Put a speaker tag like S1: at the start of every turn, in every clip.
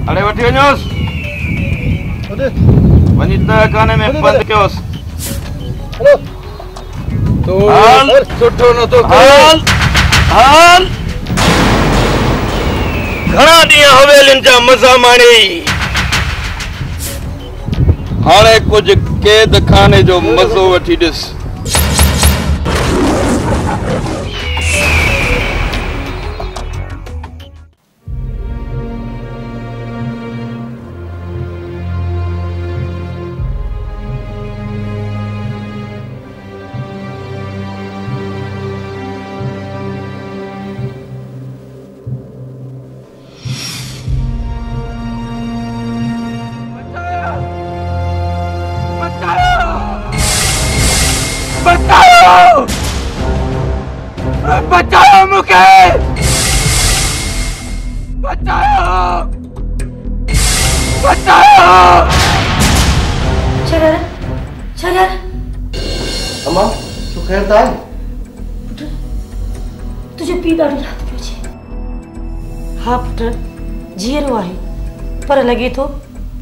S1: अरे वठी वञोसि वञी तहखाने में बंदि कयोसि। हाल सुठो नथो हाल हाल घणा ॾींहं हवेलियुनि जा मज़ा माणी हाणे कुझु क़ैद खाने जो मज़ो वठी ॾिस। बचाओ मुझे बचाओ बचाओ।
S2: चरर चरर
S3: अम्मा तू खैर था
S2: पुट तुझे पी ॾाढो यादि पियो अचे। हा पुट जीअरो आहे पर लॻे थो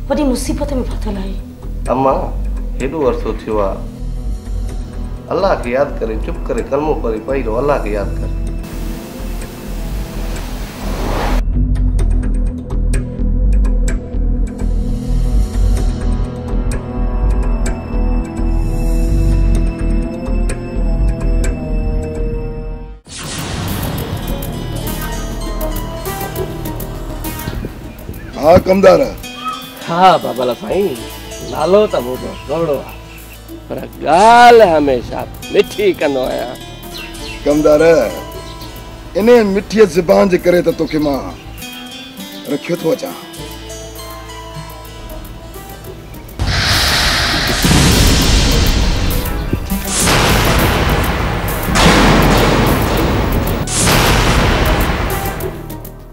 S2: वॾी मुसीबत में फाथल आहे।
S3: अम्मा हेॾो अरसो थियो आहे अल्लाह के याद करे चुप करे कलमो पढ़ी पई रहो अल्लाह के याद कर।
S4: हाँ कमदार
S5: हाँ बाबा साईं नालो त मुंहिंजो गौड़ो आहे पर ॻाल्हि हमेशह मिठी कंदो आहियां।
S4: कमदार इन मिठी ज़बान जे करे त तोखे मां रखियो थो अचां।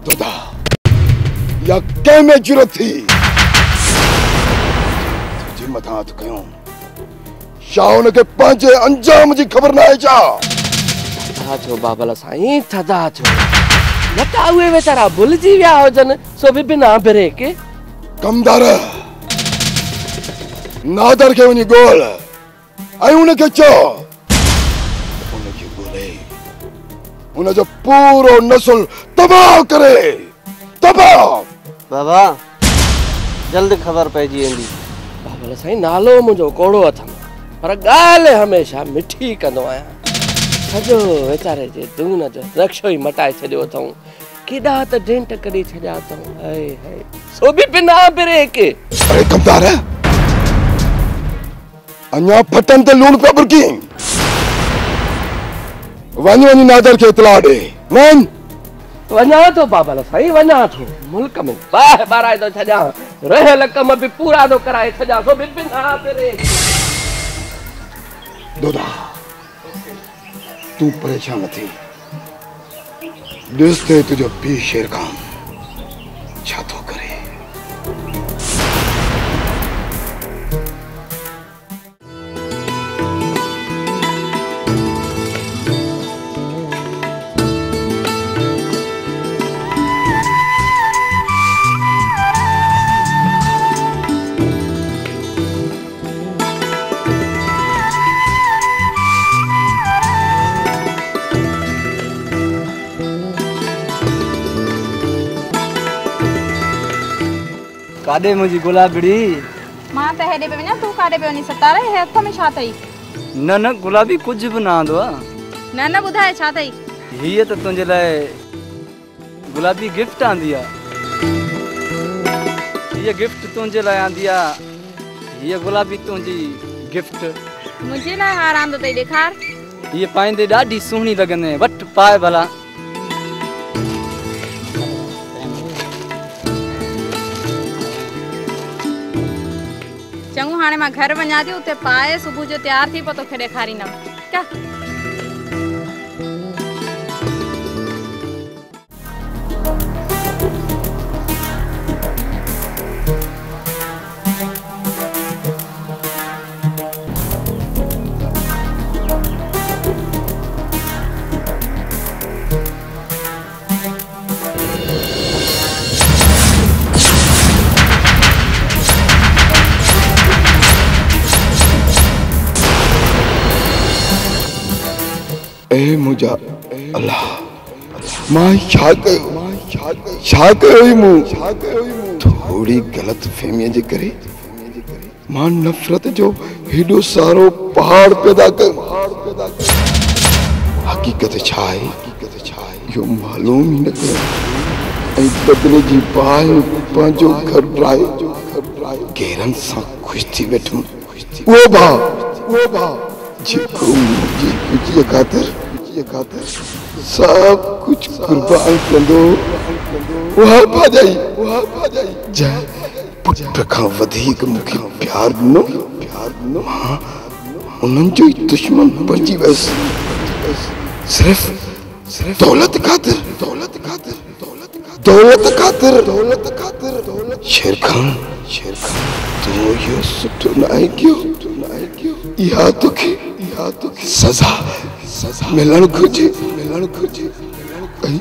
S4: तोदा या कंहिं में ज़रूरत थी तुंहिंजे मथां हथ कयूं शाह उनखे पंहिंजे अंजाम जी ख़बर न आहे छा?
S5: थदा छो बाबा साईं थदा छो न त उहे वेचारा भुलिजी विया हुजनि सो बि बिना ब्रेक।
S4: कमदार नादर खे वञी ॻोल्ह ऐं उनखे चओ उनखे ॻोल्हे उनजो पूरो नस्ल तबाह करे तबाह।
S3: बाबा जल्द खबर पइजी वेंदी।
S5: बाबा साईं नालो मुंहिंजो कोड़ो अथमि पर ॻाल्हि हमेशह मिठी कंदो आहियां। सॼो वीचारे जे दून जो नक्शो ई मटाए छॾियो अथऊं केॾा त डेंट करे छॾिया अथऊं हाय हाय सो बि बिना ब्रेक।
S4: अरे कमदार अञा फटन ते लूण पिया बुरकी वञ वञी नादर खे इतला ॾे वञ।
S5: वञा थो बाबा साईं वञा थो मुल्क में बाहि ॿाराए थो छॾियां रहियल कम बि पूरा थो कराए छॾियां सो बि बिना ब्रेक।
S4: दोदा तू परेशान न थी ॾिस ते तुझो पीउ शेर खान छा थो करे।
S6: काडे मुझी गुलाबड़ी
S7: मां त हेडे पे वञा तू काडे पे वञी सतारे हे हथ में छा थई?
S6: न न गुलाबी कुछ भी ना आंदो आ।
S7: न न ॿुधाए छा थई?
S6: हीअ त तुंहिंजे लाइ गुलाबी गिफ्ट आंदी आ। हीअ गिफ्ट तुंहिंजे लाइ आंदी आ। हीअ गुलाबी तुंहिंजी गिफ्ट
S7: मुझे लाइ हार आंदो तई ॾेखार।
S6: हीअ पाईंदे ॾाढी सुहिणी लॻंदे वट पाए भला।
S7: चङो हाणे मां घर वञा थी उते पाए सुबुह जो तैयार थी पोइ तोखे ॾेखारींदमि क्या?
S4: ए मुझा अल्लाह मां छा कयो थोड़ी गलत फहमीअ जे करे मां नफ़रत जो हेॾो सारो पहाड़ पैदा कर हकीकत छा आहे इहो मालूम ई न कयो ऐं बदिले जी बाहि पंहिंजो घर ठाहे घेरनि सां ख़ुशि थी वेठुमि उहो भाउ जेको मुंहिंजी ख़ुशीअ ख़ातिर सब कुछ कुर्बान कंदो उहा भाॼाई जंहिं पुट खां वधीक मूंखे प्यार ॾिनो मां उन्हनि जो ई दुश्मन बणिजी वियुसि सिर्फ़ दौलत खातिर शेर खान तूं इहो सुठो न आहे कयो इहा तोखे सज़ा मिलणु घुरिजे ऐं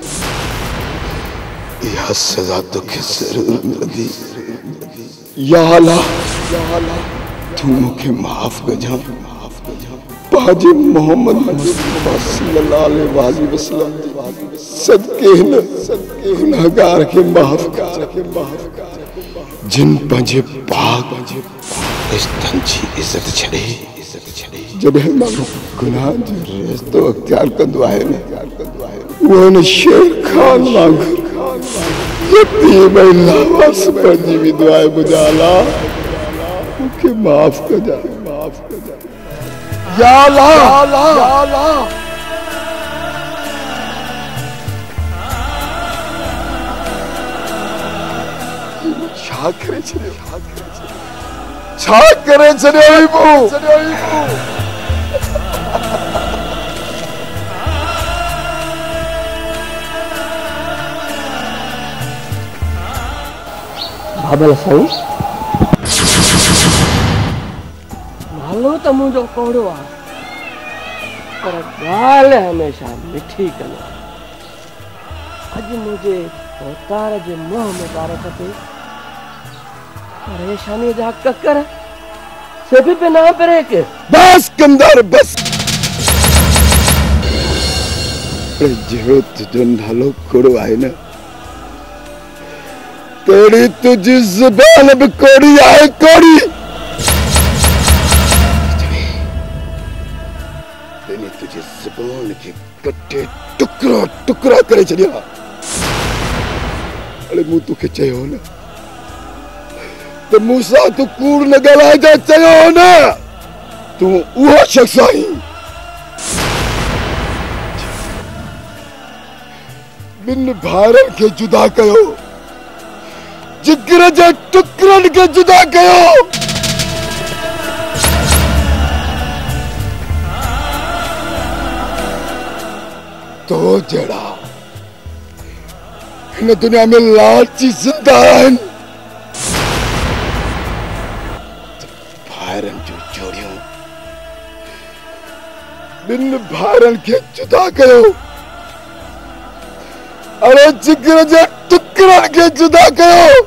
S4: इहा सज़ा तोखे ज़रूर मिलंदी या अल्लाह तूं मूंखे माफ़ कजां पंहिंजे मोहम्मद मुस्तफ़ा सल्लल्लाहु अलैहि वसल्लम सदके हिन गुनाहगार खे माफ़ कर जिन पंहिंजे पाक रिश्तनि जी इज़त छॾे जॾहिं माण्हू गुनाह जो रस्तो अख़्तियार कंदो आहे न उहो हुन शेर खान वांगुरु यतीम ऐं लावारिस बणिजी वेंदो आहे मुंहिंजा अल्लाह मूंखे माफ़ कजां या अल्लाह छा करे छॾियो
S5: बाबल साईं नालो त मुंहिंजो कोड़ो आहे पर ॻाल्हि हमेशह मिठी कंदो अॼु मुंहिंजे अवतार जे मुंहं में ॿार खपे परेशानी जा ककर सिर्फ बिना ब्रेक
S4: बस कंदर बस जो तुझो नालो कोड़ो आहे न तोड़ी तुझी ज़ुबान भी कोड़ी आहे कोड़ी तेने तुझी ज़ुबान के कटे टुकड़ा करे छड़िया अरे मूं तोखे चयो न तो मूसा तू कूड़ न ॻाल्हाइजा चयो न तू उहो शख़्स आहीं ॿिनि भाइरनि खे जुदा कयो जिगर जे टुकड़नि खे जुदा कयो तो जड़ा हिन दुनिया में लालची जिंदा आहिनि भाइरनि जूं जोड़ियूं ॿिनि भाइरनि खे जुदा कयो अरे जिगर जे टुकड़नि खे जुदा कयो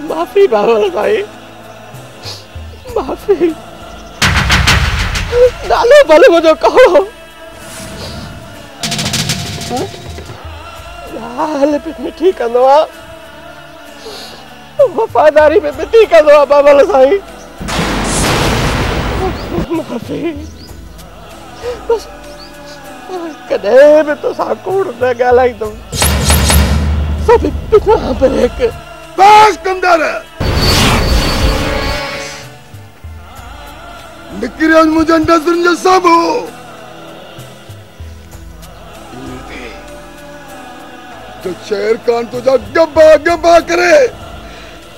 S5: माफ़ी बाबल साईं माफ़ी नालो भले मुंहिंजो कहो ॻाल्हि बि मिठी कंदो आहे वफ़ादारी में मिठी कंदो आहे बाबल साईं माफ़ी बस कॾहिं बि तोसां कूड़ न ॻाल्हाईंदुमि सभु बिना ब्रेक
S4: बस कंदर निकिरियो मुंहिंजे नज़रुनि जो साम्हूं तो शेर खान तुझा गब्बा करे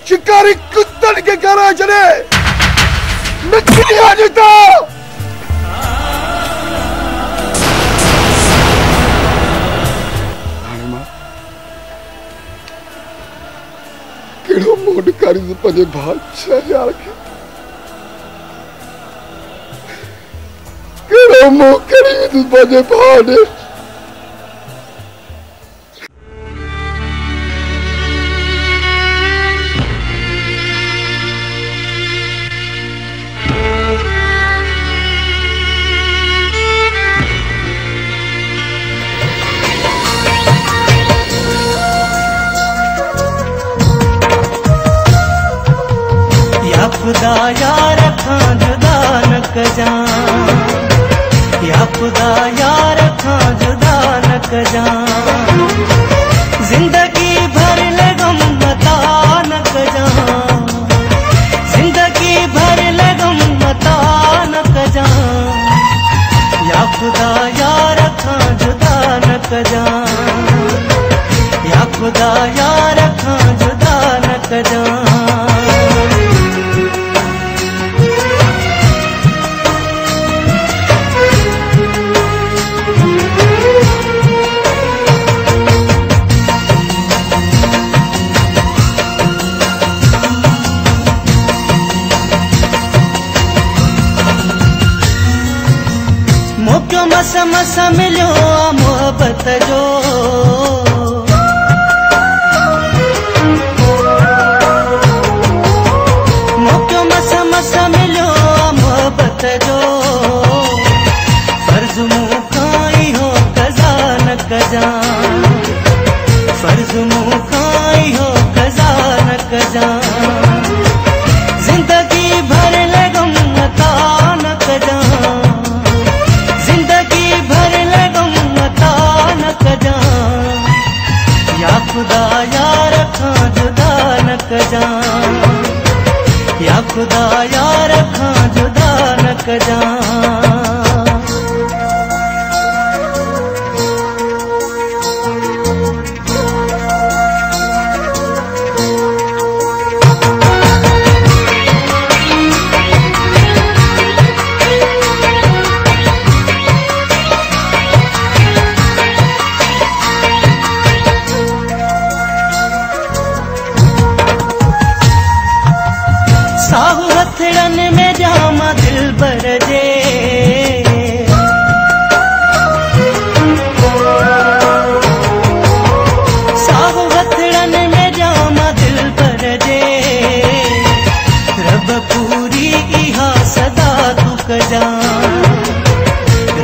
S4: शिकारी कुत्तन के घरा चले निकलिया जीता केड़ो मोड कारी पंजे बादशाह यार केड़ो मो करी पंजे भाड़े
S8: खुदा यार खां जुदा न कजा जिंदगी भर लगम मता न कजा जिंदगी भर लगम मता न कजा या खुदा यार खां जुदा न कजा या खुदा यार खां जुदा न कजा मोक्यो मस मस मिलियो मोहब्बत जो मोक्यो मस मस मिलियो मोहब्बत जो फर्ज मूं खां इहो कज़ा न कजा फर्ज मूं खां इहो कज़ा न कजा जिंदगी भर लगम मता न कजा या खुदा यार खां जुदा न कजा या खुदा यार खां जुदा न कजा साहु हथड़न में जामा दिल भर जे साहु हथड़न में जामा दिल भर जे रब पूरी इहा सदा तू कजा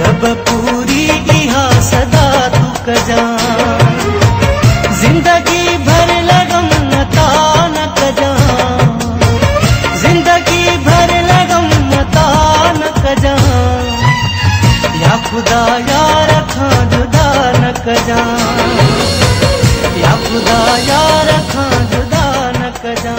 S8: रब पूरी इहा सदा तू कजा जिंदगी भर लगम मता न कजा जिंदगी भर लगम मता न कजा या खुदा यार खां जुदा न कजा या खुदा यार खां जुदा न कजा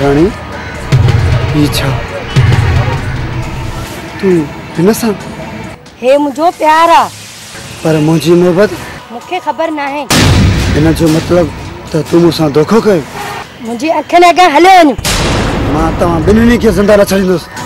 S9: रानी पीछा तू हिन सां
S2: हे मुझो प्यारा
S9: पर मुंहिंजी मोहब्बत
S2: मुखे खबर ना है
S9: हिन जो मतलब त तू मूंसां धोखो कयो
S2: मुंहिंजी अखियुनि अॻियां हले वञ
S9: मां तव्हां ॿिन्हिनि खे ज़िंदा न छॾींदुसि